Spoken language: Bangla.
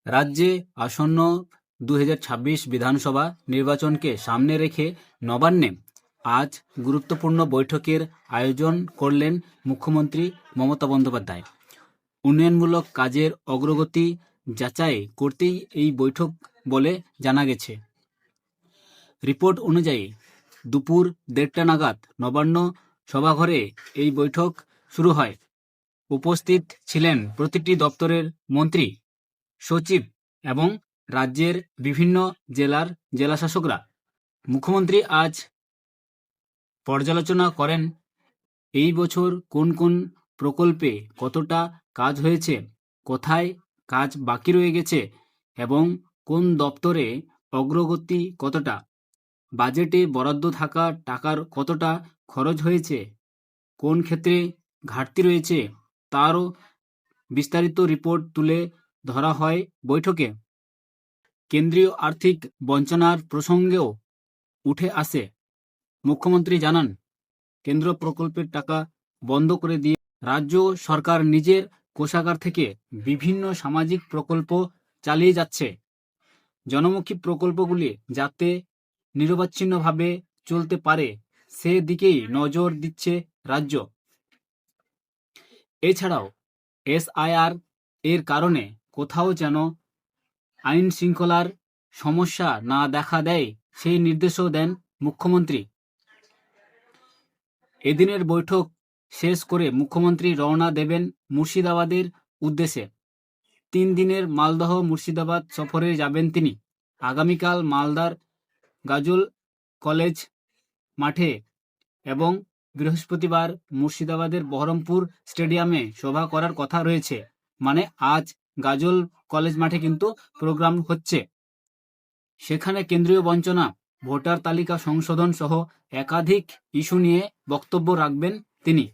রাজ্যে আসন্ন 2026 বিধানসভা নির্বাচনকে সামনে রেখে নবান্নে আজ গুরুত্বপূর্ণ বৈঠকের আয়োজন করলেন মুখ্যমন্ত্রী মমতা বন্দ্যোপাধ্যায়। উন্নয়নমূলক কাজের অগ্রগতি যাচাই করতেই এই বৈঠক বলে জানা গেছে। রিপোর্ট অনুযায়ী দুপুর 1:30 নাগাদ নবান্ন সভাঘরে এই বৈঠক শুরু হয়। উপস্থিত ছিলেন প্রতিটি দপ্তরের মন্ত্রী, সচিব এবং রাজ্যের বিভিন্ন জেলার জেলাশাসকরা। মুখ্যমন্ত্রী আজ পর্যালোচনা করেন এই বছর কোন কোন প্রকল্পে কতটা কাজ হয়েছে, কোথায় কাজ বাকি রয়ে গেছে এবং কোন দপ্তরে অগ্রগতি কতটা, বাজেটে বরাদ্দ থাকা টাকার কতটা খরচ হয়েছে, কোন ক্ষেত্রে ঘাটতি রয়েছে তারও বিস্তারিত রিপোর্ট তুলে ধরা হয় বৈঠকে। কেন্দ্রীয় আর্থিক বঞ্চনার প্রসঙ্গেও উঠে আসে। মুখ্যমন্ত্রী জানান, কেন্দ্র প্রকল্পের টাকা বন্ধ করে দিয়ে রাজ্য সরকার নিজের কোষাগার থেকে বিভিন্ন সামাজিক প্রকল্প চালিয়ে যাচ্ছে। জনমুখী প্রকল্পগুলি যাতে নিরবচ্ছিন্নভাবে চলতে পারে সে দিকেই নজর দিচ্ছে রাজ্য। এছাড়াও SIR এর কারণে কোথাও যেন আইন শৃঙ্খলার সমস্যা না দেখা দেয় সেই নির্দেশও দেন মুখ্যমন্ত্রী। এদিনের বৈঠক শেষ করে মুখ্যমন্ত্রী রওনা দেবেন মুর্শিদাবাদের উদ্দেশ্যে। 3 দিনের মালদহ মুর্শিদাবাদ সফরে যাবেন তিনি। আগামীকাল মালদার গাজল কলেজ মাঠে এবং বৃহস্পতিবার মুর্শিদাবাদের বহরমপুর স্টেডিয়ামে সভা করার কথা রয়েছে। মানে আজ গাজল কলেজ মাঠে কিন্তু প্রোগ্রাম হচ্ছে। সেখানে কেন্দ্রীয় বঞ্চনা, ভোটার তালিকা সংশোধন সহ একাধিক ইস্যু নিয়ে বক্তব্য রাখবেন তিনি।